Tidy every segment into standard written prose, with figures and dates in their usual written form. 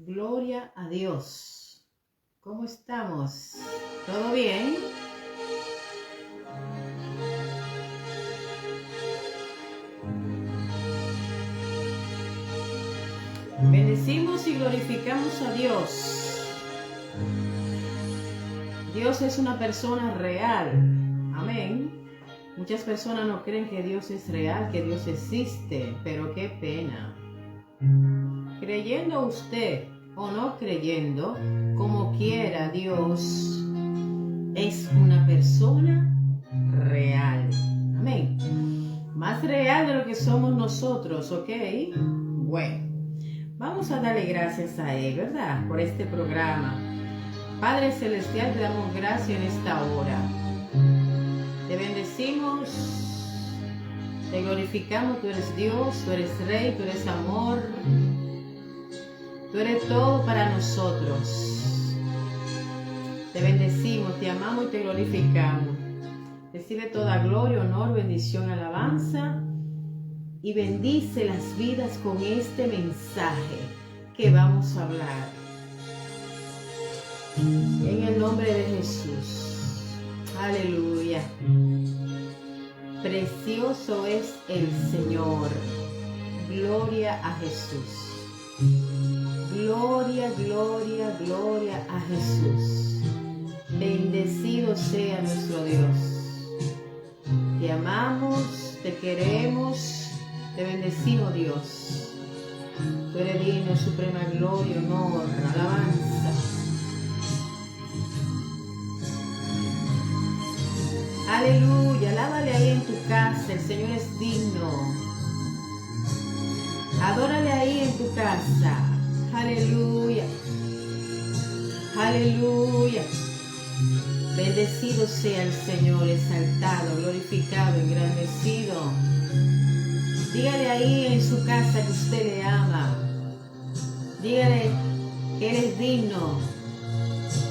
Gloria a Dios. ¿Cómo estamos? ¿Todo bien? Bendecimos y glorificamos a Dios. Dios es una persona real. Amén. Muchas personas no creen que Dios es real, que Dios existe, pero qué pena. Creyendo usted o no creyendo, como quiera, Dios es una persona real. Amén. Más real de lo que somos nosotros, ¿ok? Bueno, vamos a darle gracias a Él, ¿verdad? Por este programa. Padre Celestial, te damos gracias en esta hora. Te bendecimos, te glorificamos, tú eres Dios, tú eres Rey, tú eres amor, tú eres todo para nosotros. Te bendecimos, te amamos y te glorificamos. Recibe toda gloria, honor, bendición, alabanza y bendice las vidas con este mensaje que vamos a hablar. En el nombre de Jesús. Aleluya. Precioso es el Señor. Gloria a Jesús. Gloria, gloria, gloria a Jesús. Bendecido sea nuestro Dios. Te amamos, te queremos, te bendecimos, Dios. Tú eres digno, suprema gloria, honor, alabanza. Aleluya, alábale ahí en tu casa, el Señor es digno. Adórale ahí en tu casa. Aleluya. Aleluya. Bendecido sea el Señor, exaltado, glorificado, engrandecido. Dígale ahí en su casa que usted le ama. Dígale que Él es digno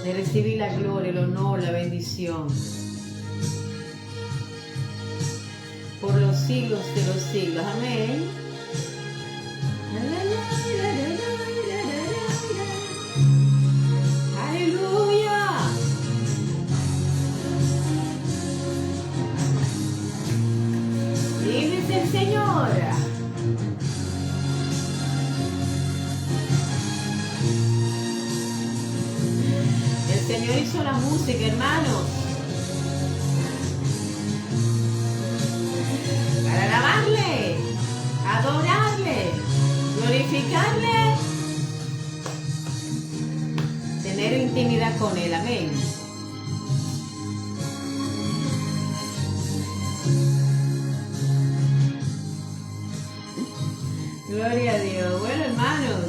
de recibir la gloria, el honor, la bendición. Por los siglos de los siglos. Amén. Aleluya. Libre es el Señor. El Señor hizo la música, hermanos. Para alabarle, adorarle, glorificarle, tener intimidad con Él. Amén. Gloria a Dios. Bueno, hermanos,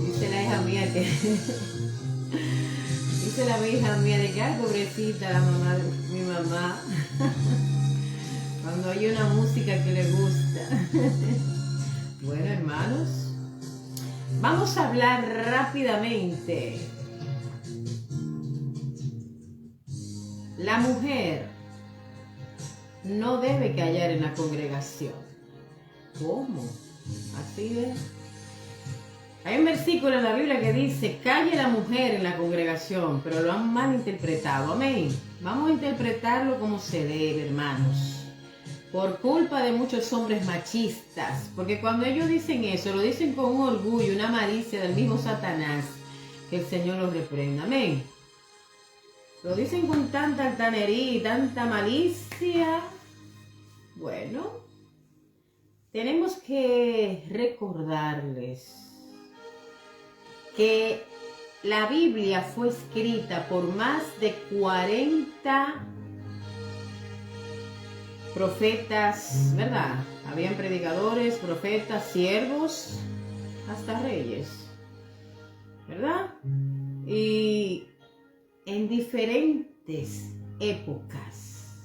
dice la hija mía que dice la hija mía de que ay, pobrecita la mamá, mi mamá, cuando hay una música que le gusta. Bueno, hermanos, vamos a hablar rápidamente. La mujer no debe callar en la congregación. ¿Cómo? Así es. Hay un versículo en la Biblia que dice, calle la mujer en la congregación, pero lo han mal interpretado. Amén. Vamos a interpretarlo como se debe, hermanos. Por culpa de muchos hombres machistas, porque cuando ellos dicen eso, lo dicen con un orgullo, una malicia del mismo Satanás, que el Señor los reprenda. Amén. Lo dicen con tanta altanería y tanta malicia. Bueno, tenemos que recordarles que la Biblia fue escrita por más de 40 profetas, ¿verdad? Habían predicadores, profetas, siervos, hasta reyes, ¿verdad? Y en diferentes épocas,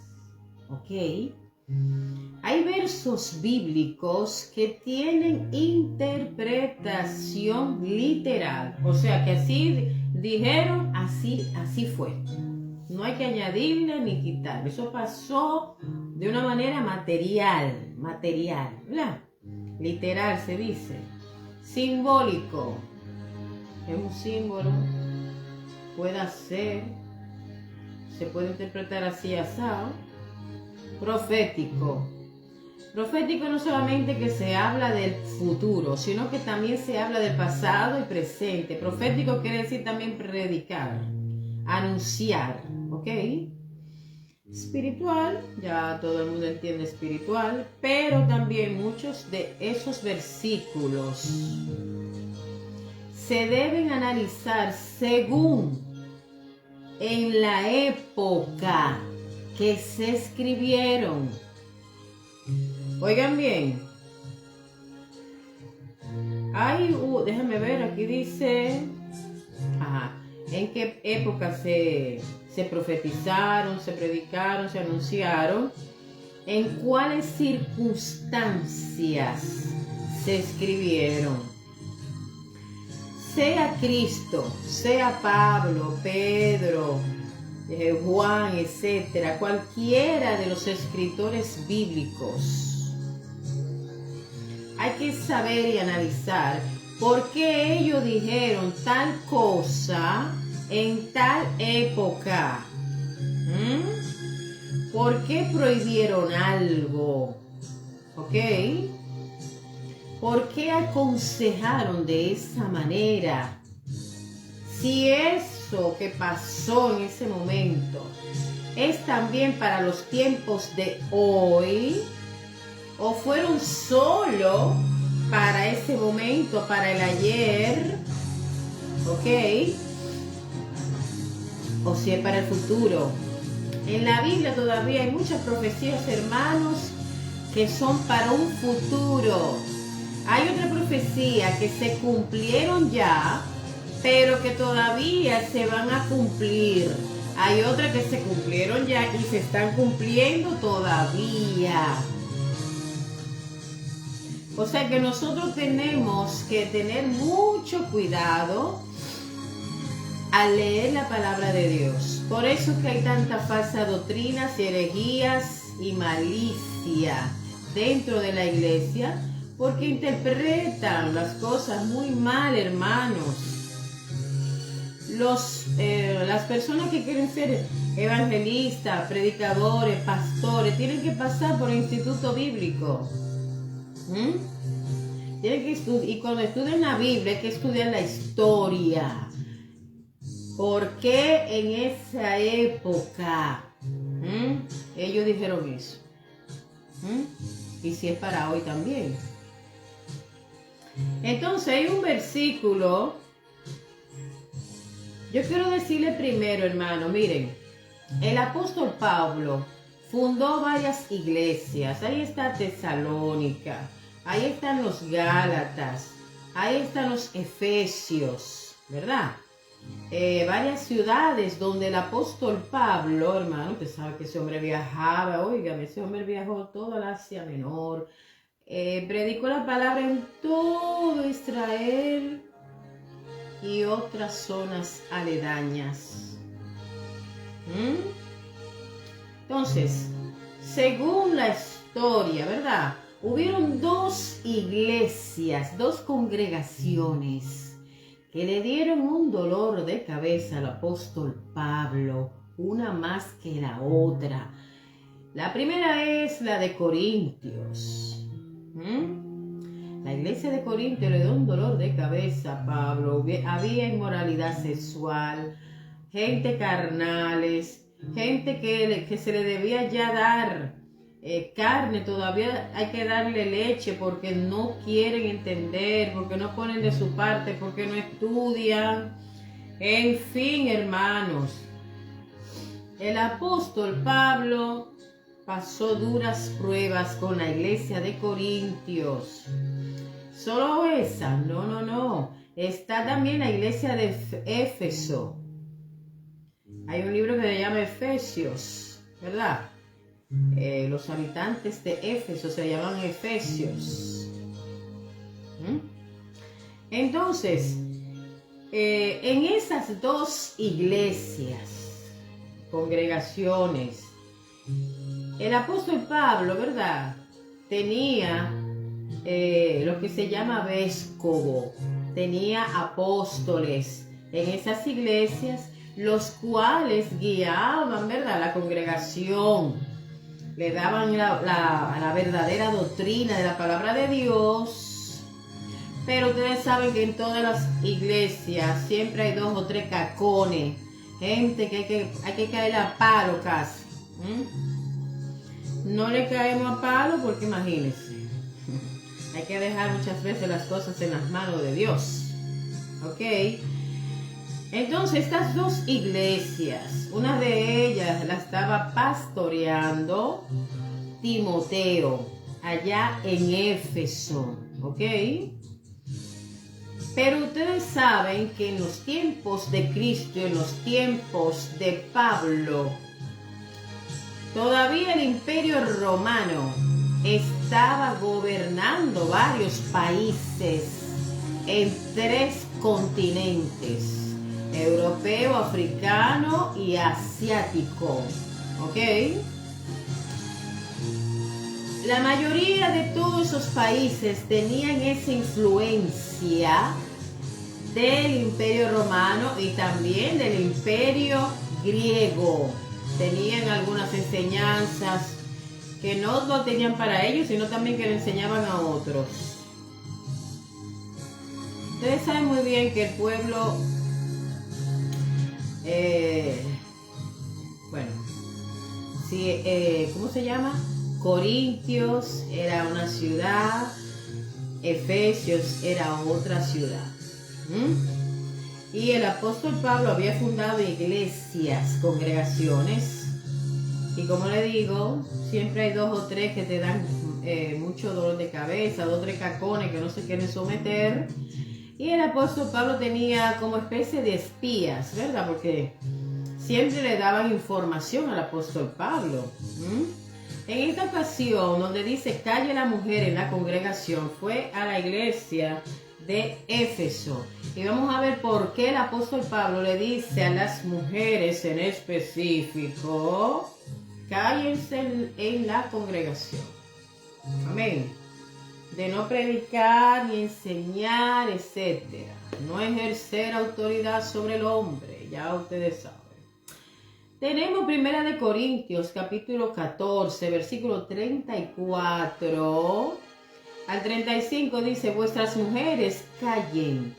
¿ok? Hay versos bíblicos que tienen interpretación literal, o sea que así dijeron, así fue. No hay que añadirle ni quitarle. Eso pasó de una manera material, ¿verdad? Literal se dice. Simbólico. Es un símbolo. Puede ser. Se puede interpretar así asado. Profético. Profético no solamente que se habla del futuro, sino que también se habla del pasado y presente. Profético quiere decir también predicar, anunciar, ¿ok? Espiritual, ya todo el mundo entiende espiritual, pero también muchos de esos versículos se deben analizar según en la época que se escribieron. Oigan bien. Déjame ver, aquí dice, en qué época se profetizaron, se predicaron, se anunciaron, en cuáles circunstancias se escribieron. Sea Cristo, sea Pablo, Pedro, Juan, etcétera, cualquiera de los escritores bíblicos, hay que saber y analizar por qué ellos dijeron tal cosa en tal época. ¿Por qué prohibieron algo? ¿Ok? ¿Por qué aconsejaron de esa manera? Si eso que pasó en ese momento es también para los tiempos de hoy, o fueron solo para ese momento, para el ayer, ¿ok? O si es para el futuro. En la Biblia todavía hay muchas profecías, hermanos, que son para un futuro. Hay otra profecía que se cumplieron ya, pero que todavía se van a cumplir. Hay otras que se cumplieron ya y se están cumpliendo todavía. O sea que nosotros tenemos que tener mucho cuidado al leer la palabra de Dios. Por eso es que hay tanta falsa doctrinas, herejías y malicia dentro de la iglesia, porque interpretan las cosas muy mal, hermanos. Las personas que quieren ser evangelistas, predicadores, pastores, tienen que pasar por el instituto bíblico. Tienen que y cuando estudian la Biblia hay que estudiar la historia. ¿Por qué en esa época ellos dijeron eso? Y si es para hoy también. Entonces hay un versículo. Yo quiero decirle primero, hermano, miren, el apóstol Pablo fundó varias iglesias. Ahí está Tesalónica, ahí están los Gálatas, ahí están los Efesios, ¿verdad? Varias ciudades donde el apóstol Pablo, hermano, usted sabe que ese hombre viajaba, oigan, ese hombre viajó toda la Asia Menor, predicó la palabra en todo Israel y otras zonas aledañas. Entonces, según la historia, ¿verdad? Hubieron dos iglesias, dos congregaciones que le dieron un dolor de cabeza al apóstol Pablo, una más que la otra. La primera es la de Corintios. La iglesia de Corintios le dio un dolor de cabeza a Pablo. Había inmoralidad sexual, gente carnales, gente que se le debía ya dar carne, todavía hay que darle leche porque no quieren entender, porque no ponen de su parte, porque no estudian. En fin, hermanos, el apóstol Pablo pasó duras pruebas con la iglesia de Corintios. Solo esa, no. Está también la iglesia de Éfeso. Hay un libro que se llama Efesios, ¿verdad? Los habitantes de Éfeso se llaman Efesios. Entonces, en esas dos iglesias, congregaciones, el apóstol Pablo, ¿verdad? Tenía lo que se llama vescovo, tenía apóstoles en esas iglesias, los cuales guiaban, ¿verdad?, la congregación, le daban la verdadera doctrina de la palabra de Dios. Pero ustedes saben que en todas las iglesias siempre hay 2 o 3 cacones, gente que hay que caer a palo casi. No le caemos a palo porque imagínense, hay que dejar muchas veces las cosas en las manos de Dios. ¿Ok? Entonces estas 2 iglesias, una de ellas la estaba pastoreando Timoteo, allá en Éfeso. ¿Ok? Pero ustedes saben que en los tiempos de Cristo, en los tiempos de Pablo, todavía el Imperio Romano estaba gobernando varios países en 3 continentes: europeo, africano y asiático. ¿Ok? La mayoría de todos esos países tenían esa influencia del Imperio Romano y también del Imperio Griego. Tenían algunas enseñanzas que no lo tenían para ellos, sino también que le enseñaban a otros. Ustedes saben muy bien que el pueblo, ¿cómo se llama? Corintios era una ciudad, Efesios era otra ciudad. Y el apóstol Pablo había fundado iglesias, congregaciones, y como le digo, siempre hay 2 o 3 que te dan mucho dolor de cabeza, 2 o 3 cacones que no se quieren someter. Y el apóstol Pablo tenía como especie de espías, ¿verdad? Porque siempre le daban información al apóstol Pablo. En esta ocasión, donde dice calle la mujer en la congregación, fue a la iglesia de Éfeso. Y vamos a ver por qué el apóstol Pablo le dice a las mujeres en específico: cállense en la congregación. Amén. De no predicar ni enseñar, etc. No ejercer autoridad sobre el hombre, ya ustedes saben. Tenemos 1 Corintios capítulo 14, versículo 34 al 35, dice: vuestras mujeres callen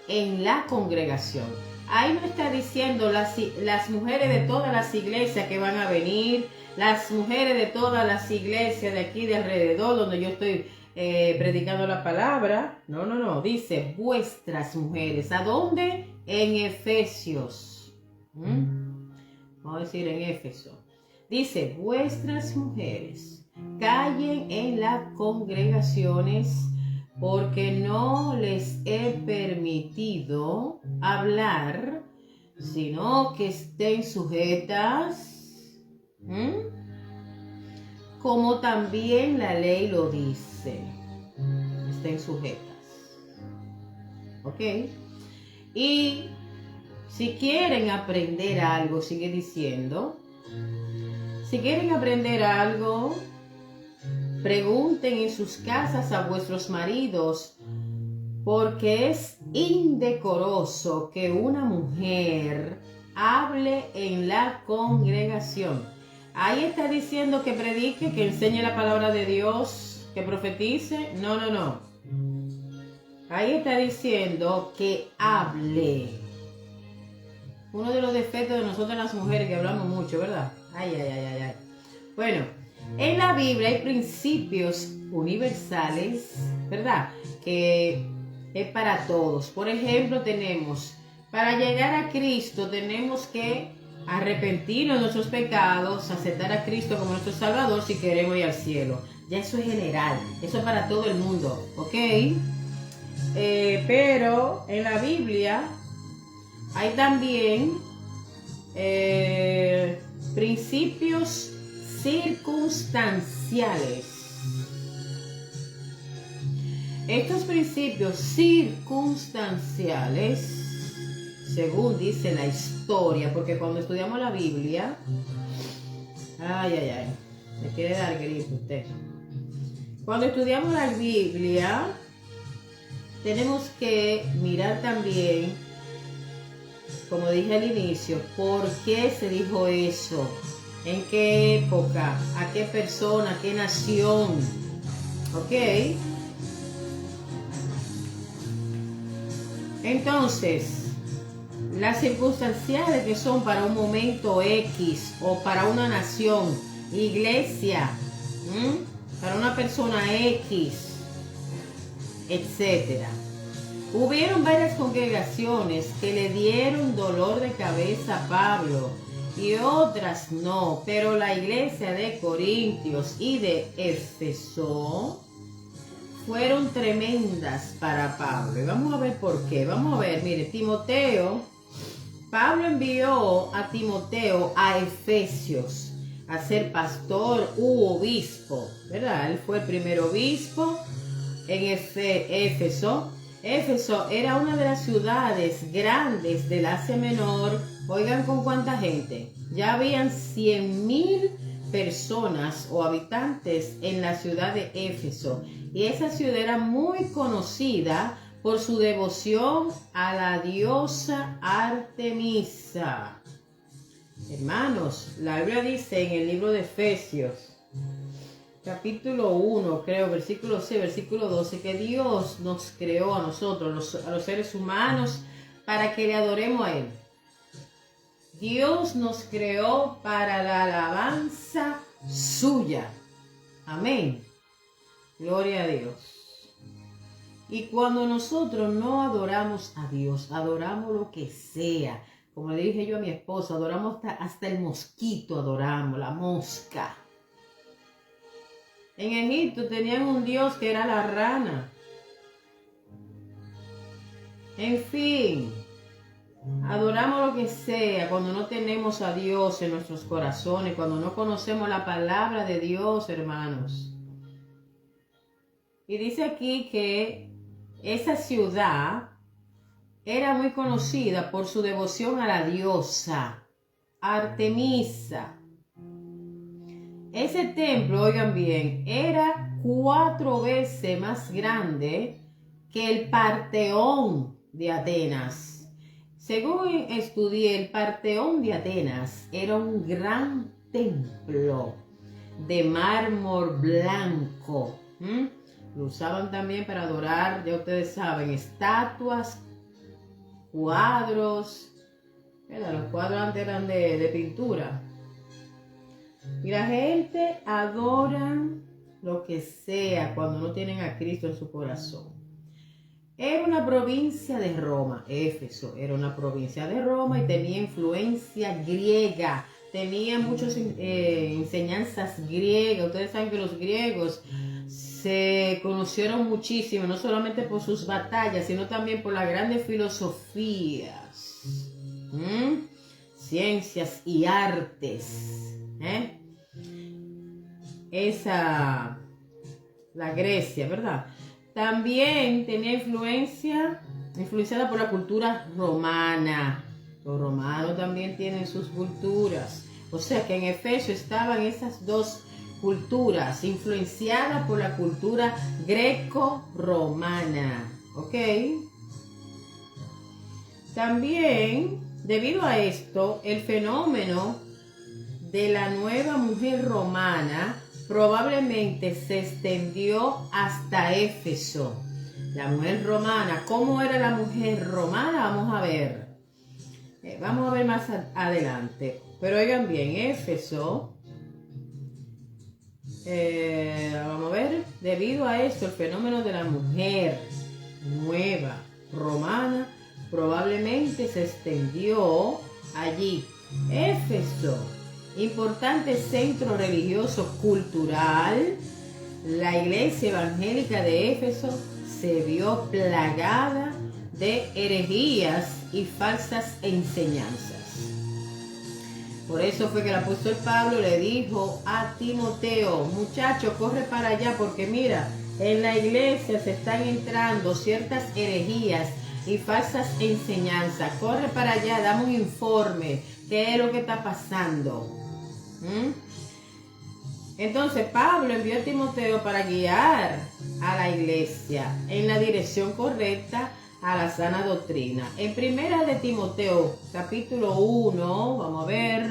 en la congregación. Ahí no está diciendo las mujeres de todas las iglesias que van a venir, las mujeres de todas las iglesias de aquí de alrededor donde yo estoy predicando la palabra. No, dice vuestras mujeres. ¿A dónde? En Efesios. Vamos a decir en Éfeso. Dice: vuestras mujeres callen en las congregaciones, porque no les he permitido hablar, sino que estén sujetas, como también la ley lo dice. Estén sujetas. ¿Ok? Y si quieren aprender algo, sigue diciendo, si quieren aprender algo, pregunten en sus casas a vuestros maridos, porque es indecoroso que una mujer hable en la congregación. Ahí está diciendo que predique, que enseñe la palabra de Dios, que profetice. No. Ahí está diciendo que hable. Uno de los defectos de nosotras las mujeres, que hablamos mucho, ¿verdad? Ay. Bueno, en la Biblia hay principios universales, ¿verdad? Que es para todos. Por ejemplo, tenemos, para llegar a Cristo tenemos que arrepentirnos de nuestros pecados, aceptar a Cristo como nuestro Salvador si queremos ir al cielo. Ya eso es general, eso es para todo el mundo, ¿ok? Pero en la Biblia hay también principios circunstanciales. Estos principios circunstanciales, según dice la historia, porque cuando estudiamos la Biblia, me quiere dar gripe usted. Cuando estudiamos la Biblia, tenemos que mirar también, como dije al inicio, por qué se dijo eso, en qué época, a qué persona, a qué nación, ¿ok? Entonces, las circunstanciales que son para un momento X o para una nación, iglesia, para una persona X, etc. Hubieron varias congregaciones que le dieron dolor de cabeza a Pablo y otras no, pero la iglesia de Corintios y de Éfeso fueron tremendas para Pablo. Y vamos a ver por qué. Vamos a ver, mire, Pablo envió a Timoteo a Efesios a ser pastor u obispo, ¿verdad? Él fue el primer obispo en Éfeso. Éfeso era una de las ciudades grandes del Asia Menor. Oigan con cuánta gente. Ya habían 100,000 personas o habitantes en la ciudad de Éfeso. Y esa ciudad era muy conocida por su devoción a la diosa Artemisa. Hermanos, la Biblia dice en el libro de Efesios, capítulo 1, creo, versículo 6, versículo 12, que Dios nos creó a nosotros, a los seres humanos, para que le adoremos a Él. Dios nos creó para la alabanza suya. Amén. Gloria a Dios. Y cuando nosotros no adoramos a Dios, adoramos lo que sea. Como le dije yo a mi esposo, adoramos hasta el mosquito, adoramos, la mosca. En Egipto tenían un dios que era la rana. En fin, adoramos lo que sea cuando no tenemos a Dios en nuestros corazones, cuando no conocemos la palabra de Dios, hermanos. Y dice aquí que esa ciudad era muy conocida por su devoción a la diosa Artemisa. Ese templo, oigan bien, era 4 veces más grande que el Parteón de Atenas. Según estudié, el Parteón de Atenas era un gran templo de mármol blanco. Lo usaban también para adorar, ya ustedes saben, estatuas, cuadros. Mira, los cuadros antes eran de pintura. Y la gente adora lo que sea cuando no tienen a Cristo en su corazón. Era una provincia de Roma, Éfeso era una provincia de Roma y tenía influencia griega. Tenía muchas enseñanzas griegas. Ustedes saben que los griegos se conocieron muchísimo, no solamente por sus batallas, sino también por las grandes filosofías, ciencias y artes. La Grecia, ¿verdad? También tenía influenciada por la cultura romana. Los romanos también tienen sus culturas. O sea que en Efeso estaban esas dos culturas, influenciadas por la cultura greco-romana. ¿Ok? También, debido a esto, el fenómeno de la nueva mujer romana probablemente se extendió hasta Éfeso. La mujer romana, ¿cómo era la mujer romana? Vamos a ver. Vamos a ver más adelante. Pero oigan bien, Éfeso, vamos a ver, debido a esto, el fenómeno de la mujer nueva romana probablemente se extendió allí. Éfeso, importante centro religioso cultural, la iglesia evangélica de Éfeso se vio plagada de herejías y falsas enseñanzas. Por eso fue que el apóstol Pablo le dijo a Timoteo, muchacho, corre para allá porque mira, en la iglesia se están entrando ciertas herejías y falsas enseñanzas. Corre para allá, dame un informe, ¿qué es lo que está pasando? Entonces Pablo envió a Timoteo para guiar a la iglesia en la dirección correcta a la sana doctrina. En primera de Timoteo, capítulo 1, vamos a ver.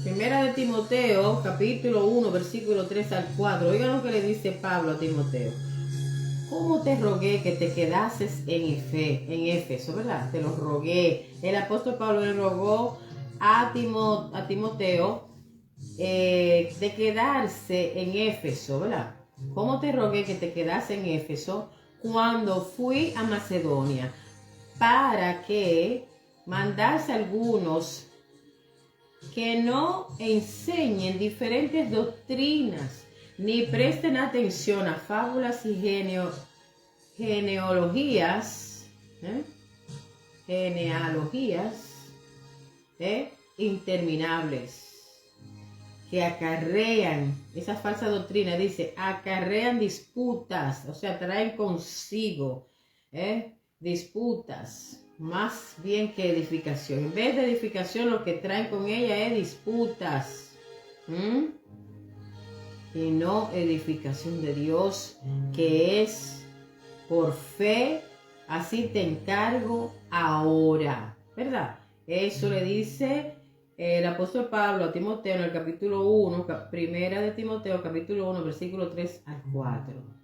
Primera de Timoteo, capítulo 1, versículo 3 al 4. Oigan lo que le dice Pablo a Timoteo. ¿Cómo te rogué que te quedases en Éfeso, verdad? Te lo rogué. El apóstol Pablo le rogó a Timoteo de quedarse en Éfeso, ¿verdad? ¿Cómo te rogué que te quedase en Éfeso cuando fui a Macedonia para que mandase algunos que no enseñen diferentes doctrinas ni presten atención a fábulas y genealogías interminables que acarrean, esas falsas doctrinas, dice, acarrean disputas, o sea, traen consigo disputas, más bien que edificación. En vez de edificación, lo que traen con ella es disputas. Y no edificación de Dios, que es por fe, así te encargo ahora, ¿verdad? Eso le dice el apóstol Pablo a Timoteo en el capítulo 1, primera de Timoteo, capítulo 1, versículo 3 al 4.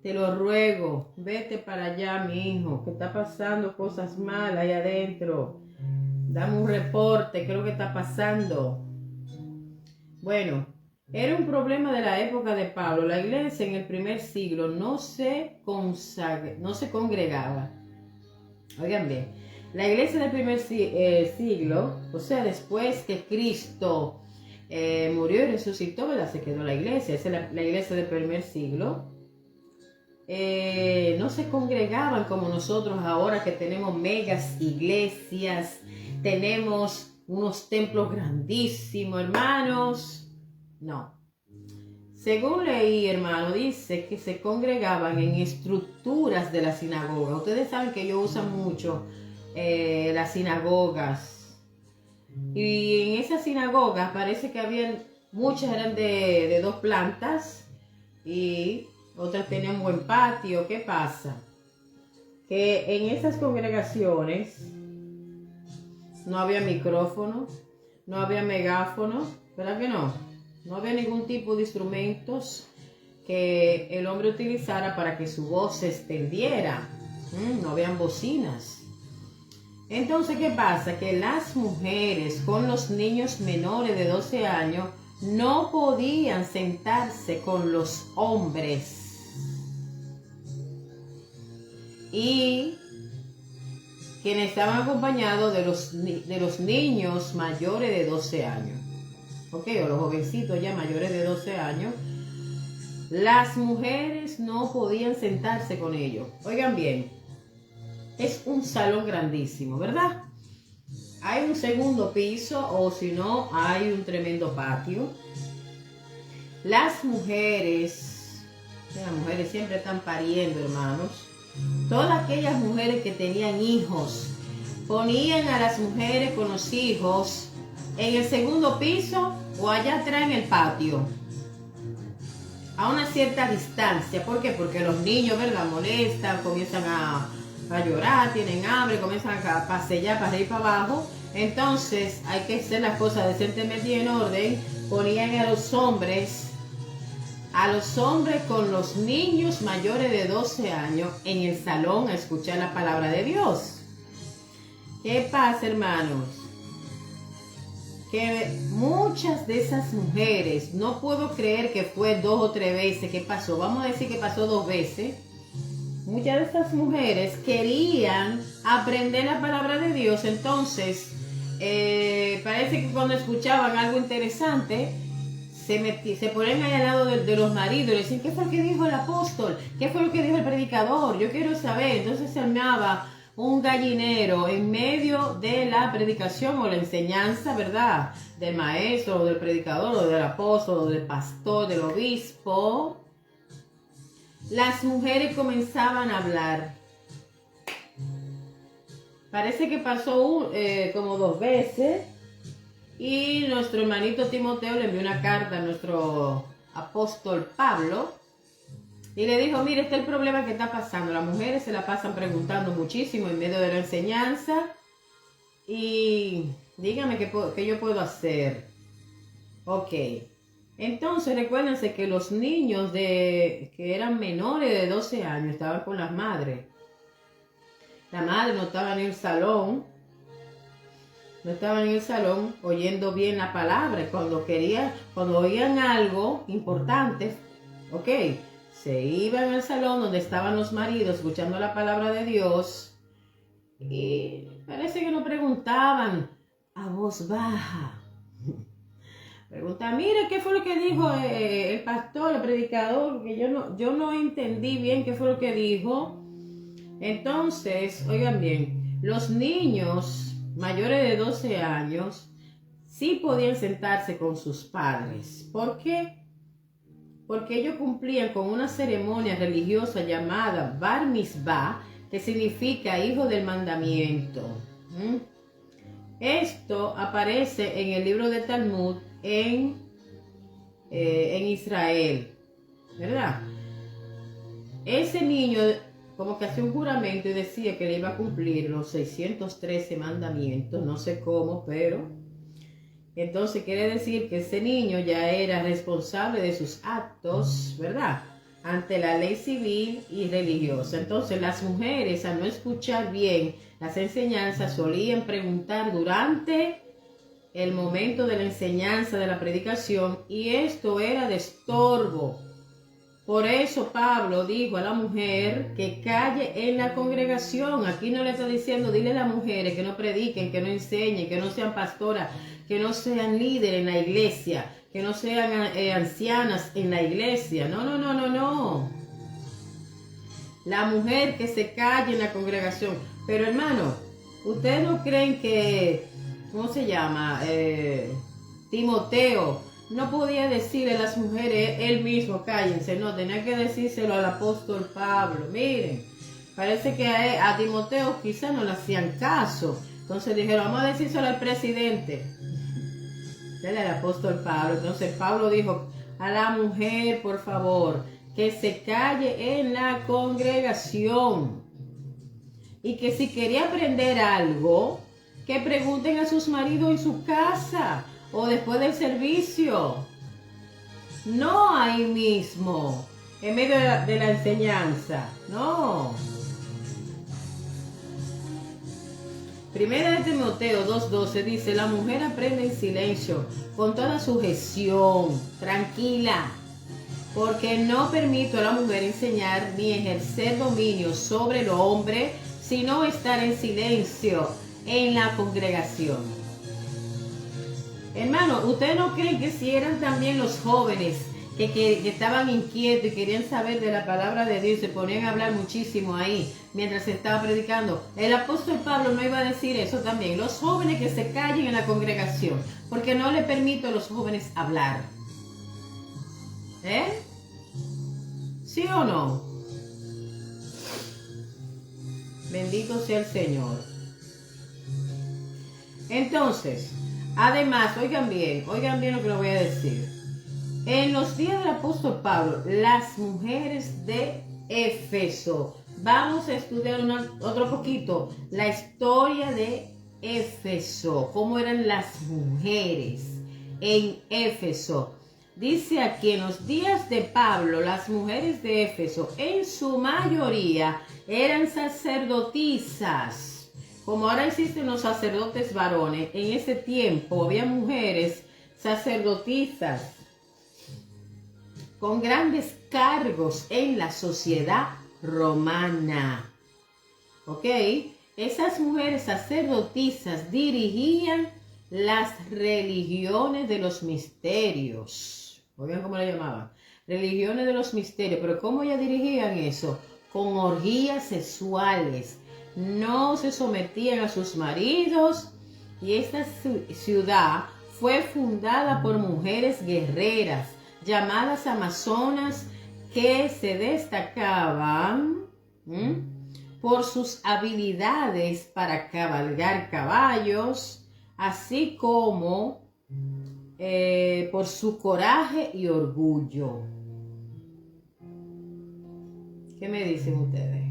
Te lo ruego, vete para allá, mi hijo, que está pasando cosas malas ahí adentro. Dame un reporte, ¿qué es lo que está pasando? Bueno, era un problema de la época de Pablo. La iglesia en el primer siglo no se congregaba. Oigan bien, la iglesia del primer siglo, o sea, después que Cristo murió y resucitó, ¿verdad? Se quedó la iglesia. Esa es la iglesia del primer siglo. No se congregaban como nosotros ahora, que tenemos megas iglesias, tenemos unos templos grandísimos, hermanos. No. Según leí, hermano, dice que se congregaban en estructuras de la sinagoga. Ustedes saben que ellos usan mucho las sinagogas. Y en esas sinagogas parece que muchas eran de 2 plantas y otras tenían un buen patio. ¿Qué pasa? Que en esas congregaciones no había micrófono, no había megáfono, ¿verdad que no? No había ningún tipo de instrumentos que el hombre utilizara para que su voz se extendiera. No habían bocinas. Entonces, ¿qué pasa? Que las mujeres con los niños menores de 12 años no podían sentarse con los hombres. Y quienes estaban acompañados de los niños mayores de 12 años. O los jovencitos ya mayores de 12 años, las mujeres no podían sentarse con ellos. Oigan bien, es un salón grandísimo, ¿verdad? Hay un segundo piso, o si no, hay un tremendo patio. Las mujeres siempre están pariendo, hermanos. Todas aquellas mujeres que tenían hijos, ponían a las mujeres con los hijos en el segundo piso o allá atrás en el patio, a una cierta distancia. ¿Por qué? Porque los niños, ¿verdad?, molestan, comienzan a llorar, tienen hambre, comienzan a pasear para arriba y para abajo. Entonces hay que hacer las cosas decentemente y en orden. Ponían a los hombres con los niños mayores de 12 años en el salón a escuchar la palabra de Dios. ¿Qué pasa, hermanos? Que muchas de esas mujeres, no puedo creer que fue 2 o 3 veces que pasó, vamos a decir que pasó 2 veces, muchas de esas mujeres querían aprender la palabra de Dios. Entonces parece que cuando escuchaban algo interesante se ponen ahí al lado de los maridos y le decían, ¿qué fue lo que dijo el apóstol? ¿Qué fue lo que dijo el predicador? Yo quiero saber. Entonces se armaba un gallinero en medio de la predicación o la enseñanza, ¿verdad?, del maestro o del predicador o del apóstol o del pastor, del obispo. Las mujeres comenzaban a hablar. Parece que pasó como 2 veces Y nuestro hermanito Timoteo le envió una carta a nuestro apóstol Pablo y le dijo, mire, este es el problema que está pasando. Las mujeres se la pasan preguntando muchísimo en medio de la enseñanza y dígame qué yo puedo hacer. Ok. Entonces recuérdense que los niños que eran menores de 12 años estaban con las madres. La madre no estaba en el salón. No estaban en el salón oyendo bien la palabra. Cuando oían algo importante, ok, se iban al salón donde estaban los maridos escuchando la palabra de Dios y parece que no preguntaban a voz baja. Preguntaban, mira, ¿qué fue lo que dijo el pastor, el predicador? Que yo no entendí bien qué fue lo que dijo. Entonces, oigan bien, los niños mayores de 12 años sí podían sentarse con sus padres. ¿Por qué? Porque ellos cumplían con una ceremonia religiosa llamada Bar Mitzvah, que significa hijo del mandamiento. Esto aparece en el libro de Talmud en Israel, ¿verdad? Ese niño como que hacía un juramento y decía que le iba a cumplir los 613 mandamientos, no sé cómo, pero entonces quiere decir que ese niño ya era responsable de sus actos, ¿verdad? Ante la ley civil y religiosa. Entonces las mujeres, al no escuchar bien las enseñanzas, solían preguntar durante el momento de la enseñanza, de la predicación, y esto era de estorbo. Por eso Pablo dijo a la mujer que calle en la congregación. Aquí no le está diciendo, dile a las mujeres que no prediquen, que no enseñen, que no sean pastoras, que no sean líderes en la iglesia, que no sean ancianas en la iglesia. No. La mujer que se calle en la congregación. Pero hermano, ¿ustedes no creen que, ¿cómo se llama? Timoteo no podía decirle a las mujeres él mismo, cállense, no, tenía que decírselo al apóstol Pablo. Miren, parece que a Timoteo quizás no le hacían caso. Entonces dijeron, vamos a decírselo al presidente. Era el apóstol Pablo. Entonces Pablo dijo a la mujer, por favor, que se calle en la congregación. Y que si quería aprender algo, que pregunten a sus maridos en su casa o después del servicio, no ahí mismo, en medio de la enseñanza, no. Primera de Timoteo 2:12 dice, la mujer aprende en silencio, con toda sujeción, tranquila, porque no permito a la mujer enseñar ni ejercer dominio sobre el hombre, sino estar en silencio en la congregación. Hermano, ¿ustedes no creen que si eran también los jóvenes que estaban inquietos y querían saber de la palabra de Dios, se ponían a hablar muchísimo ahí mientras se estaba predicando? El apóstol Pablo no iba a decir eso también. Los jóvenes que se callen en la congregación, porque no le permito a los jóvenes hablar. ¿Sí o no? Bendito sea el Señor. Entonces, además, oigan bien lo que les voy a decir. En los días del apóstol Pablo, las mujeres de Éfeso, vamos a estudiar otro poquito la historia de Éfeso, cómo eran las mujeres en Éfeso. Dice aquí, en los días de Pablo, las mujeres de Éfeso, en su mayoría, eran sacerdotisas. Como ahora existen los sacerdotes varones, en ese tiempo había mujeres sacerdotisas con grandes cargos en la sociedad romana. ¿Ok? Esas mujeres sacerdotisas dirigían las religiones de los misterios. Oigan cómo le llamaban. Religiones de los misterios. Pero ¿cómo ellas dirigían eso? Con orgías sexuales. No se sometían a sus maridos. Y esta ciudad fue fundada por mujeres guerreras llamadas amazonas, que se destacaban por sus habilidades para cabalgar caballos, así como por su coraje y orgullo. ¿Qué me dicen ustedes?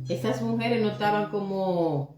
Esas mujeres no estaban como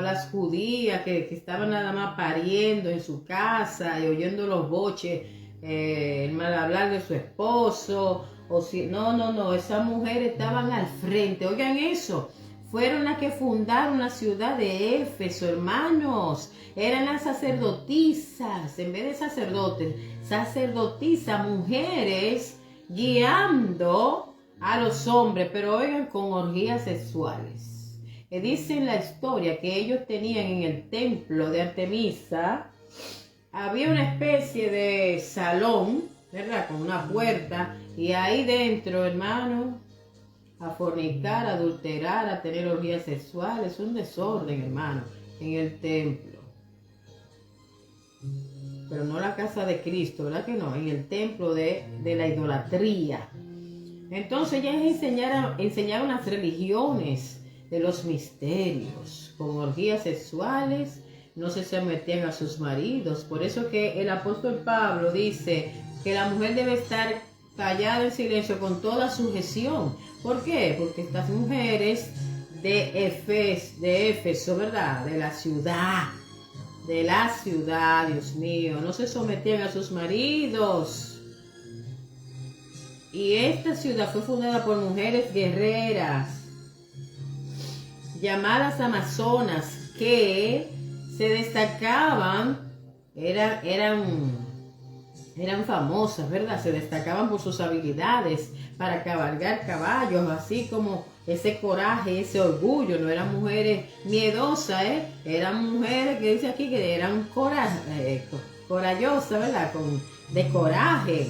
las judías que estaban nada más pariendo en su casa y oyendo los boches, el mal hablar de su esposo. No, esas mujeres estaban al frente. Oigan eso. Fueron las que fundaron la ciudad de Éfeso, hermanos. Eran las sacerdotisas, en vez de sacerdotes, sacerdotisas, mujeres guiando a los hombres, pero oigan, con orgías sexuales. Dice en la historia que ellos tenían en el templo de Artemisa, había una especie de salón, ¿verdad? Con una puerta, y ahí dentro, hermano, a fornicar, a adulterar, a tener orgías sexuales, un desorden, hermano, en el templo. Pero no la casa de Cristo, ¿verdad que no? En el templo de la idolatría. Entonces ellas enseñaron las religiones de los misterios, con orgías sexuales, no se sometían a sus maridos. Por eso que el apóstol Pablo dice que la mujer debe estar callada en silencio con toda sujeción. ¿Por qué? Porque estas mujeres de Éfeso, ¿verdad? De la ciudad, Dios mío, no se sometían a sus maridos. Y esta ciudad fue fundada por mujeres guerreras, llamadas amazonas, que se destacaban, eran famosas, ¿verdad? Se destacaban por sus habilidades para cabalgar caballos, así como ese coraje, ese orgullo. No eran mujeres miedosas, eran mujeres que dice aquí que eran corajosas, ¿verdad? De coraje,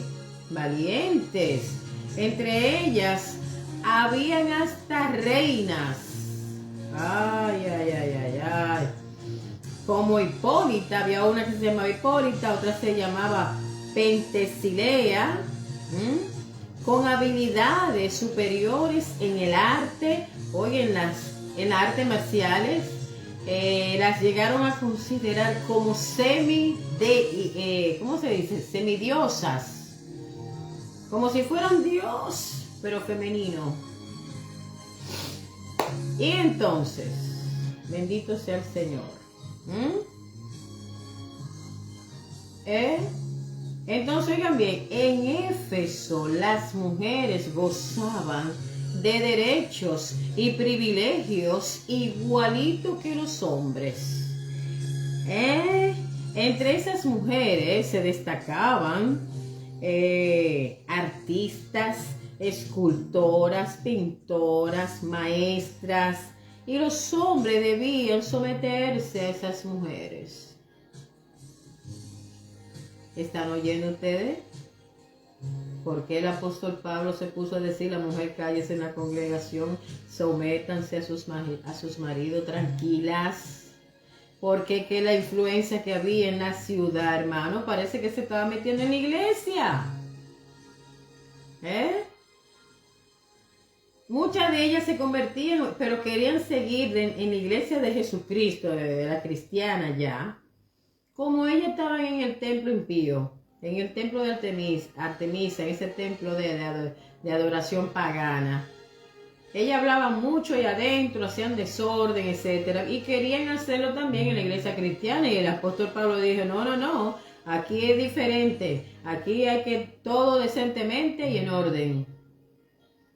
valientes. Entre ellas habían hasta reinas. Ay. Como Hipólita, había una que se llamaba Hipólita, otra se llamaba Pentesilea, con habilidades superiores en el arte, hoy en las artes marciales, las llegaron a considerar como semidiosas, como si fueran Dios, pero femenino. Y entonces, bendito sea el Señor. Entonces, oigan bien, en Éfeso las mujeres gozaban de derechos y privilegios igualito que los hombres. Entre esas mujeres se destacaban artistas, escultoras, pintoras, maestras, y los hombres debían someterse a esas mujeres. ¿Están oyendo ustedes? ¿Por qué el apóstol Pablo se puso a decir: la mujer cállese en la congregación, sométanse a sus maridos tranquilas? Porque que la influencia que había en la ciudad, hermano, parece que se estaba metiendo en la iglesia. Muchas de ellas se convertían, pero querían seguir en la iglesia de Jesucristo, de la cristiana ya. Como ellas estaban en el templo impío, en el templo de Artemisa, en ese templo de adoración pagana. Ellas hablaban mucho ahí adentro, hacían desorden, etc. Y querían hacerlo también en la iglesia cristiana. Y el apóstol Pablo dijo: no, aquí es diferente. Aquí hay que todo decentemente y en orden.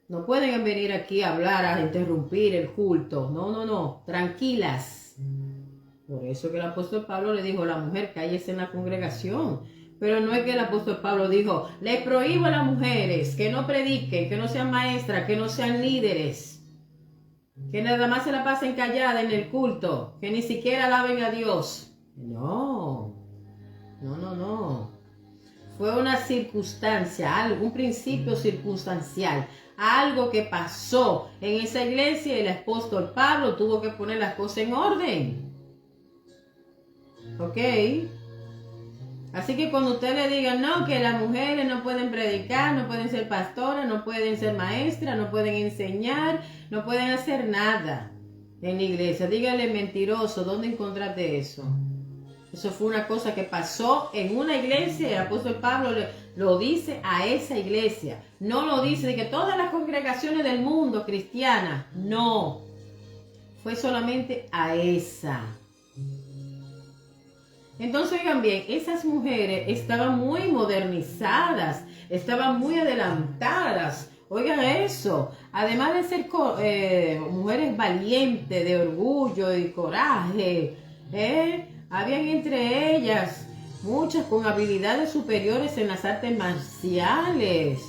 No pueden venir aquí a hablar, a interrumpir el culto. No, tranquilas. Por eso que el apóstol Pablo le dijo: la mujer cállese en la congregación. Pero no es que el apóstol Pablo dijo: le prohíbo a las mujeres que no prediquen, que no sean maestras, que no sean líderes, que nada más se la pasen callada en el culto, que ni siquiera alaben a Dios. No. Fue una circunstancia, un principio circunstancial, algo que pasó en esa iglesia, y el apóstol Pablo tuvo que poner las cosas en orden. ¿Ok? Así que cuando usted le diga: no, que las mujeres no pueden predicar, no pueden ser pastoras, no pueden ser maestras, no pueden enseñar, no pueden hacer nada en la iglesia, dígale: mentiroso, ¿dónde encontraste eso? Eso fue una cosa que pasó en una iglesia y el apóstol Pablo lo dice a esa iglesia. No lo dice de que todas las congregaciones del mundo cristianas. No. Fue solamente a esa. Entonces, oigan bien, esas mujeres estaban muy modernizadas, estaban muy adelantadas. Oigan eso. Además de ser mujeres valientes, de orgullo y coraje, habían entre ellas muchas con habilidades superiores en las artes marciales.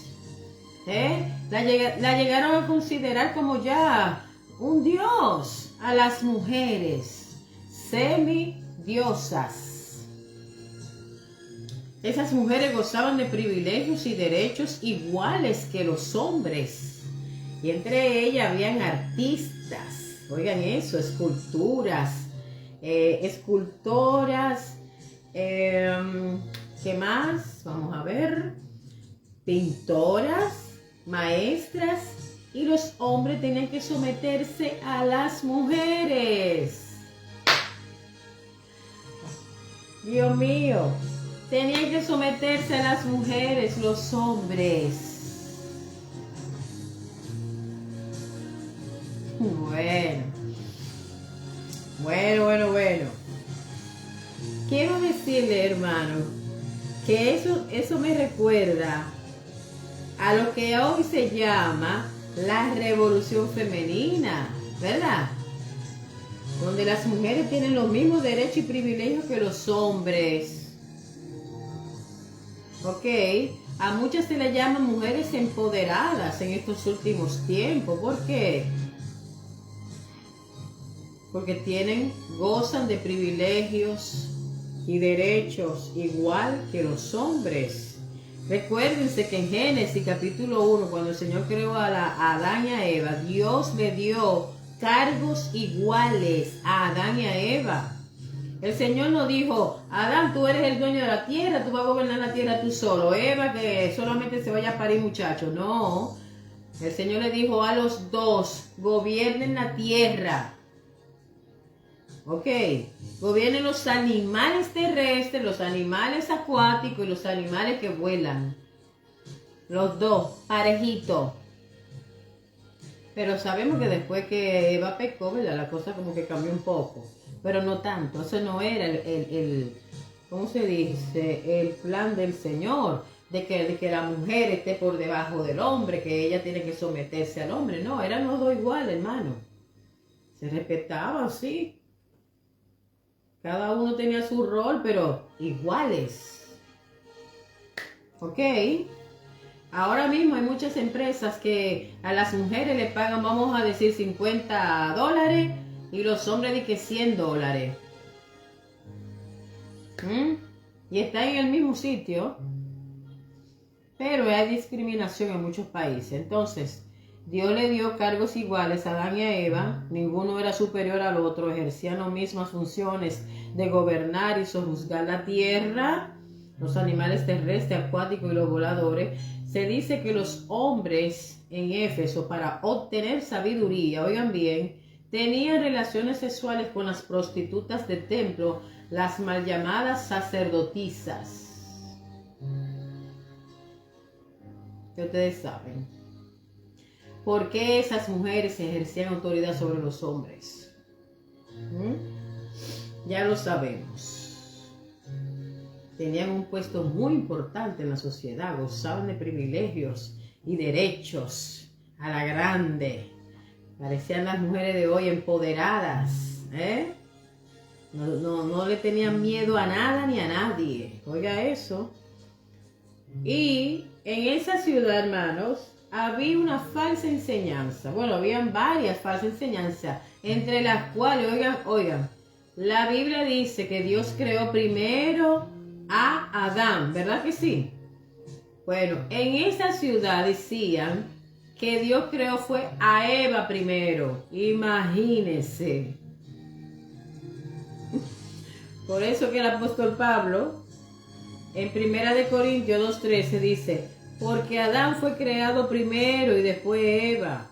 La llegaron a considerar como ya un dios a las mujeres, semidiosas. Esas mujeres gozaban de privilegios y derechos iguales que los hombres. Y entre ellas habían artistas, oigan eso, esculturas, escultoras, ¿qué más? Vamos a ver, pintoras, maestras, y los hombres tenían que someterse a las mujeres. Dios mío, tenían que someterse a las mujeres, los hombres. Bueno. Quiero decirle, hermano, que eso me recuerda a lo que hoy se llama la revolución femenina, ¿verdad? Donde las mujeres tienen los mismos derechos y privilegios que los hombres. Ok, a muchas se les llaman mujeres empoderadas en estos últimos tiempos. ¿Por qué? Porque gozan de privilegios y derechos igual que los hombres. Recuérdense que en Génesis capítulo 1, cuando el Señor creó a Adán y a Eva, Dios le dio cargos iguales a Adán y a Eva. El Señor no dijo, Adán, tú eres el dueño de la tierra, tú vas a gobernar la tierra tú solo. Eva, que solamente se vaya a parir muchachos. No, el Señor le dijo a los dos, gobiernen la tierra. Ok, gobiernen los animales terrestres, los animales acuáticos y los animales que vuelan. Los dos, parejitos. Pero sabemos que después que Eva pecó, ¿verdad? La cosa como que cambió un poco. Pero no tanto, eso no era ¿cómo se dice? El plan del Señor. De que la mujer esté por debajo del hombre, que ella tiene que someterse al hombre. No, eran los dos iguales, hermano. Se respetaban, sí. Cada uno tenía su rol, pero iguales. ¿Ok? Ahora mismo hay muchas empresas que a las mujeres le pagan, vamos a decir, $50 y los hombres de que $100. Y están en el mismo sitio, pero hay discriminación en muchos países. Entonces, Dios le dio cargos iguales a Adán y a Eva, ninguno era superior al otro, ejercían las mismas funciones de gobernar y sojuzgar la tierra, los animales terrestres, acuáticos y los voladores. Se dice que los hombres en Éfeso, para obtener sabiduría, oigan bien, tenían relaciones sexuales con las prostitutas del templo, las mal llamadas sacerdotisas. Que ustedes saben. ¿Por qué esas mujeres ejercían autoridad sobre los hombres? Ya lo sabemos. Tenían un puesto muy importante en la sociedad, gozaban de privilegios y derechos a la grande. Parecían las mujeres de hoy empoderadas, No le tenían miedo a nada ni a nadie. Oiga eso. Y en esa ciudad, hermanos, había una falsa enseñanza. Bueno, habían varias falsas enseñanzas, entre las cuales, oigan, la Biblia dice que Dios creó primero a Adán, ¿verdad que sí? Bueno, en esa ciudad decían que Dios creó fue a Eva primero. Imagínense. Por eso que el apóstol Pablo, en 1 Corintios 2:13 dice, porque Adán fue creado primero y después Eva.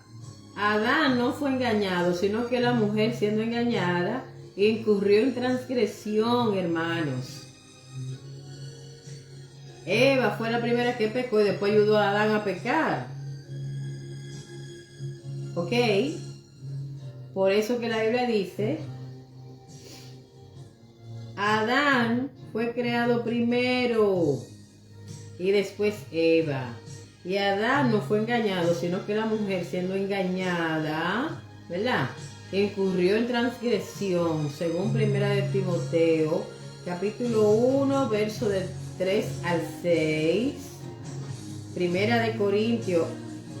Adán no fue engañado, sino que la mujer siendo engañada incurrió en transgresión, hermanos. Eva fue la primera que pecó y después ayudó a Adán a pecar. ¿Ok? Por eso que la Biblia dice, Adán fue creado primero y después Eva. Y Adán no fue engañado, sino que la mujer, siendo engañada, ¿verdad?, incurrió en transgresión, según Primera de Timoteo, capítulo 1, verso de 3 al 6. Primera de Corintios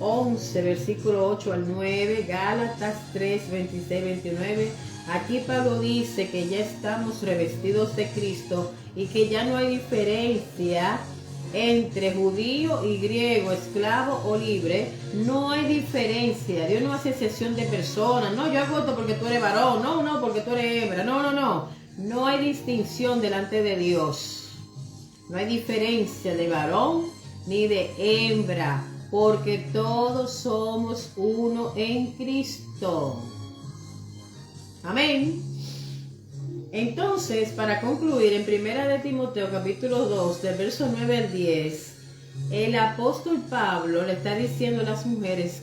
11, versículo 8 al 9. Gálatas 3, 26, 29. Aquí Pablo dice que ya estamos revestidos de Cristo y que ya no hay diferencia entre judío y griego, esclavo o libre. No hay diferencia. Dios no hace excepción de personas. No, yo hago esto porque tú eres varón. No, porque tú eres hembra. No. No hay distinción delante de Dios. No hay diferencia de varón ni de hembra, porque todos somos uno en Cristo. Amén. Entonces, para concluir, en Primera de Timoteo, capítulo 2, del verso 9 al 10, el apóstol Pablo le está diciendo a las mujeres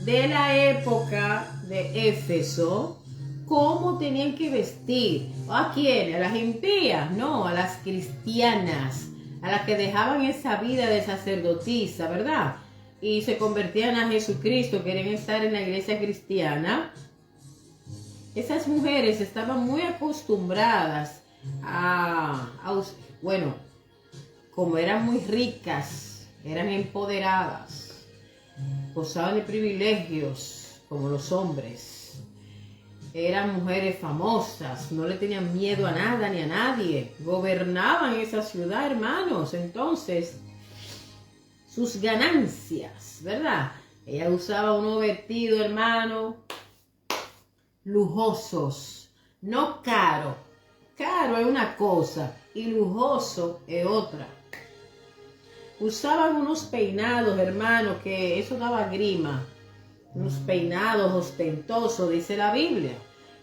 de la época de Éfeso cómo tenían que vestir. ¿A quién? ¿A las impías? No, a las cristianas, a las que dejaban esa vida de sacerdotisa, ¿verdad?, y se convertían a Jesucristo, querían estar en la iglesia cristiana. Esas mujeres estaban muy acostumbradas bueno, como eran muy ricas, eran empoderadas, gozaban de privilegios como los hombres, eran mujeres famosas, no le tenían miedo a nada ni a nadie, gobernaban esa ciudad, hermanos. Entonces, sus ganancias, ¿verdad? Ella usaba unos vestidos, hermano, lujosos, no caro. Caro es una cosa y lujoso es otra. Usaban unos peinados, hermano, que eso daba grima. Unos peinados ostentosos, dice la Biblia.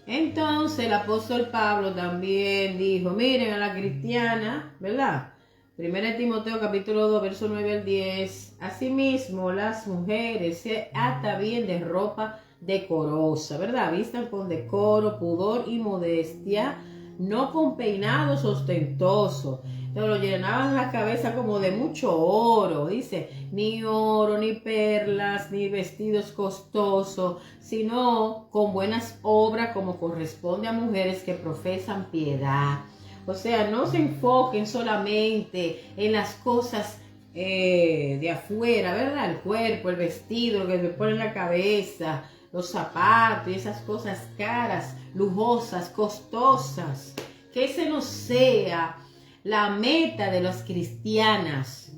Entonces el apóstol Pablo también dijo, miren a la cristiana, ¿verdad? Primera de Timoteo capítulo 2, verso 9 al 10. Asimismo, las mujeres se atavíen de ropa decorosa, ¿verdad? Vistan con decoro, pudor y modestia, no con peinados ostentosos. Pero lo llenaban la cabeza como de mucho oro, dice, ni oro, ni perlas, ni vestidos costosos, sino con buenas obras como corresponde a mujeres que profesan piedad. O sea, no se enfoquen solamente en las cosas de afuera, ¿verdad? El cuerpo, el vestido, lo que se pone en la cabeza, los zapatos y esas cosas caras, lujosas, costosas. Que ese no sea la meta de las cristianas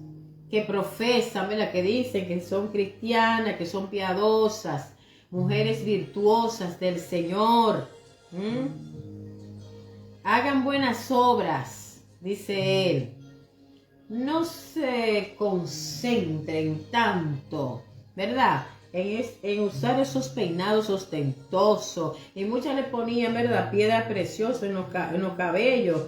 que profesan, ¿verdad?, que dicen que son cristianas, que son piadosas, mujeres virtuosas del Señor. Hagan buenas obras, dice él. No se concentren tanto, ¿verdad?, en usar esos peinados ostentosos. Y muchas le ponían, ¿verdad?, piedras preciosas en los cabellos.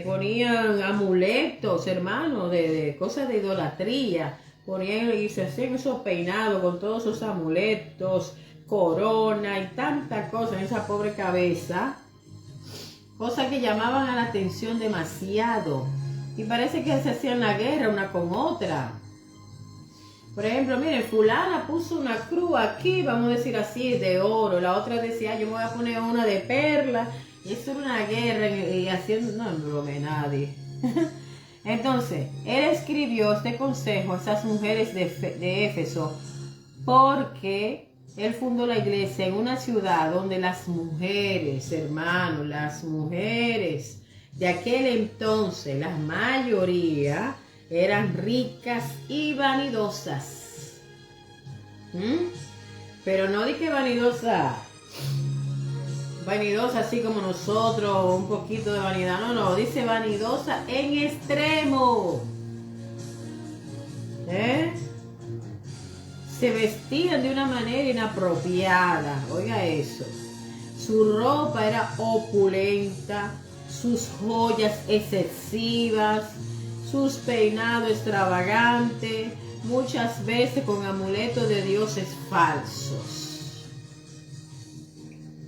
Ponían amuletos, hermanos, de cosas de idolatría. Ponían y se hacían esos peinados con todos esos amuletos, corona y tanta cosa en esa pobre cabeza. Cosas que llamaban a la atención demasiado. Y parece que se hacían la guerra una con otra. Por ejemplo, miren, fulana puso una cruz aquí, vamos a decir así, de oro. La otra decía, yo me voy a poner una de perla. Y eso era una guerra y haciendo, no brome nadie. Entonces, él escribió este consejo a esas mujeres de Éfeso porque él fundó la iglesia en una ciudad donde las mujeres, hermanos, las mujeres de aquel entonces, la mayoría, eran ricas y vanidosas. Pero no di que vanidosa así como nosotros, un poquito de vanidad. No, dice vanidosa en extremo. Se vestían de una manera inapropiada. Oiga eso. Su ropa era opulenta, sus joyas excesivas, sus peinados extravagantes, muchas veces con amuletos de dioses falsos.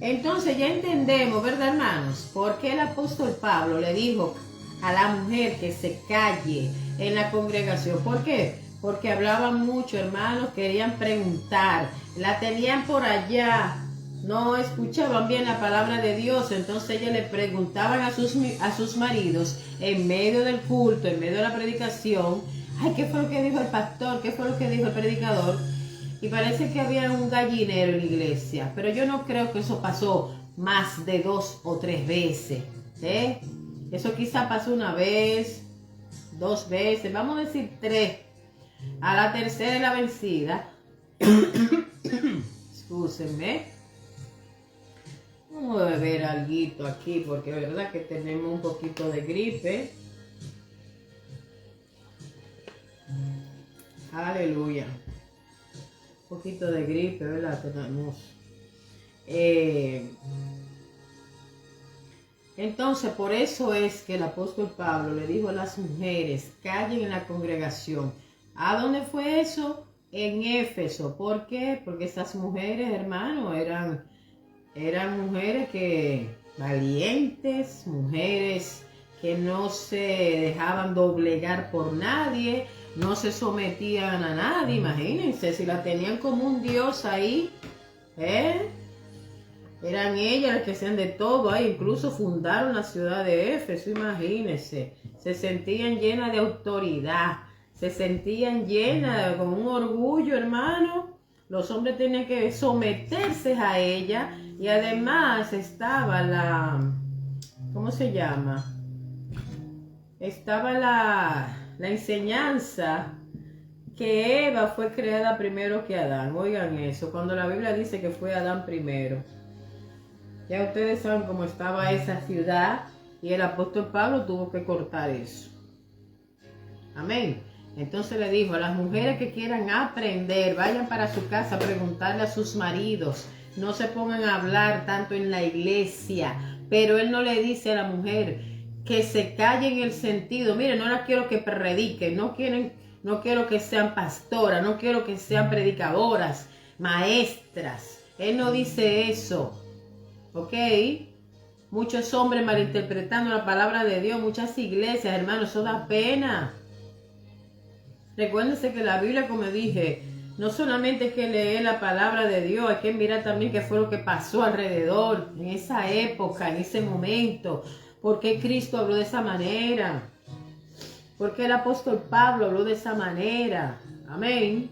Entonces ya entendemos, ¿verdad, hermanos? ¿Por qué el apóstol Pablo le dijo a la mujer que se calle en la congregación? ¿Por qué? Porque hablaban mucho, hermanos, querían preguntar, la tenían por allá, no escuchaban bien la palabra de Dios, entonces ellas le preguntaban a sus maridos en medio del culto, en medio de la predicación, ay, ¿qué fue lo que dijo el pastor? ¿Qué fue lo que dijo el predicador? Y parece que había un gallinero en la iglesia, pero yo no creo que eso pasó más de 2 o 3 veces, ¿eh? Eso quizá pasó una vez, 2 veces, vamos a decir 3. A la tercera es la vencida. Excúsenme. Vamos a beber algo aquí porque es verdad que tenemos un poquito de gripe. Aleluya. Un poquito de gripe, ¿verdad? Tenemos. Entonces, por eso es que el apóstol Pablo le dijo a las mujeres, callen en la congregación. ¿A dónde fue eso? En Éfeso. ¿Por qué? Porque esas mujeres, hermano, eran mujeres que valientes, mujeres que no se dejaban doblegar por nadie, no se sometían a nadie. Imagínense, si la tenían como un dios ahí, eran ellas las que hacían de todo ahí, incluso fundaron la ciudad de Éfeso, imagínense, se sentían llenas de autoridad, se sentían llenas con un orgullo, hermano. Los hombres tenían que someterse a ella y además estaba la, ¿cómo se llama? Estaba la enseñanza que Eva fue creada primero que Adán. Oigan eso, cuando la Biblia dice que fue Adán primero. Ya ustedes saben cómo estaba esa ciudad y el apóstol Pablo tuvo que cortar eso. Amén. Entonces le dijo a las mujeres que quieran aprender, vayan para su casa a preguntarle a sus maridos. No se pongan a hablar tanto en la iglesia. Pero él no le dice a la mujer que se calle en el sentido. Miren, no las quiero que prediquen, no quiero que sean pastoras, no quiero que sean predicadoras, maestras. Él no dice eso. ¿Ok? Muchos hombres malinterpretando la palabra de Dios, muchas iglesias, hermanos, eso da pena. Recuérdense que la Biblia, como dije, no solamente hay que leer la palabra de Dios, hay que mirar también qué fue lo que pasó alrededor, en esa época, en ese momento. ¿Por qué Cristo habló de esa manera? ¿Por qué el apóstol Pablo habló de esa manera? Amén.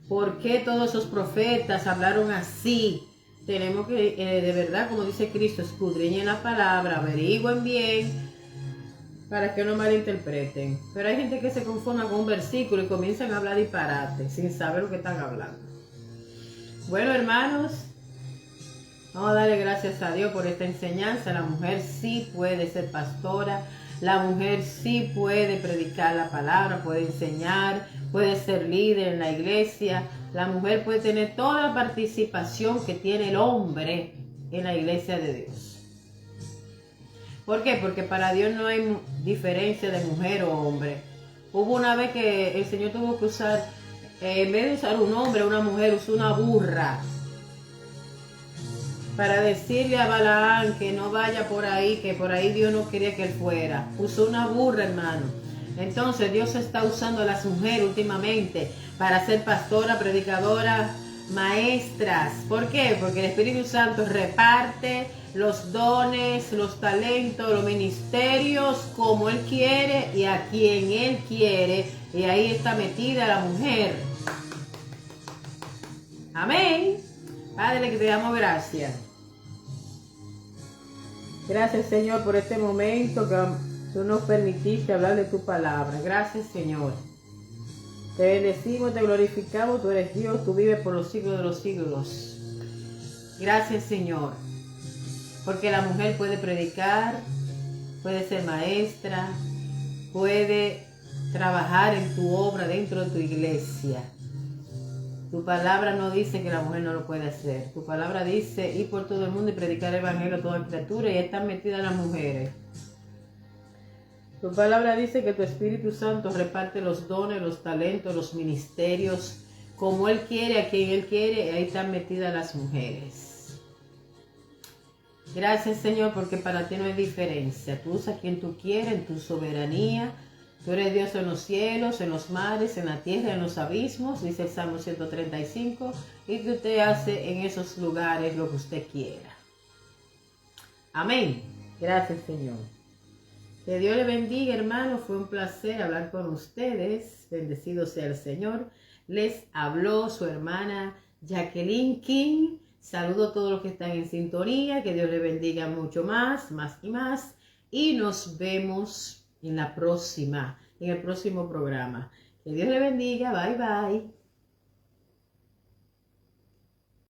¿Por qué todos esos profetas hablaron así? Tenemos que, de verdad, como dice Cristo, escudriñen la palabra, averigüen bien, para que no malinterpreten. Pero hay gente que se conforma con un versículo y comienzan a hablar disparate, sin saber lo que están hablando. Bueno, hermanos, vamos a darle gracias a Dios por esta enseñanza. La mujer sí puede ser pastora, la mujer sí puede predicar la palabra, puede enseñar, puede ser líder en la iglesia. La mujer puede tener toda la participación que tiene el hombre en la iglesia de Dios. ¿Por qué? Porque para Dios no hay diferencia de mujer o hombre. Hubo una vez que el Señor tuvo que usar, en vez de usar un hombre o una mujer, usó una burra para decirle a Balaán que no vaya por ahí, que por ahí Dios no quería que él fuera. Usó una burra, hermano. Entonces Dios está usando a las mujeres últimamente para ser pastora, predicadora, maestras. ¿Por qué? Porque el Espíritu Santo reparte los dones, los talentos, los ministerios como Él quiere y a quien Él quiere. Y ahí está metida la mujer. Amén. Padre, que te damos gracias. Gracias, Señor, por este momento que tú nos permitiste hablar de tu palabra. Gracias, Señor. Te bendecimos, te glorificamos. Tú eres Dios, tú vives por los siglos de los siglos. Gracias, Señor. Porque la mujer puede predicar, puede ser maestra, puede trabajar en tu obra dentro de tu iglesia. Tu palabra no dice que la mujer no lo puede hacer. Tu palabra dice ir por todo el mundo y predicar el evangelio a toda criatura, y están metidas las mujeres. Tu palabra dice que tu Espíritu Santo reparte los dones, los talentos, los ministerios, como Él quiere, a quien Él quiere, y ahí están metidas las mujeres. Gracias, Señor, porque para ti no hay diferencia. Tú usas a quien tú quieres en tu soberanía. Tú eres Dios en los cielos, en los mares, en la tierra, en los abismos, dice el Salmo 135, y que usted hace en esos lugares lo que usted quiera. Amén. Gracias, Señor. Que Dios le bendiga, hermano. Fue un placer hablar con ustedes. Bendecido sea el Señor. Les habló su hermana Jacqueline King. Saludo a todos los que están en sintonía. Que Dios le bendiga mucho más, más y más. Y nos vemos en el próximo programa. Que Dios le bendiga. Bye, bye.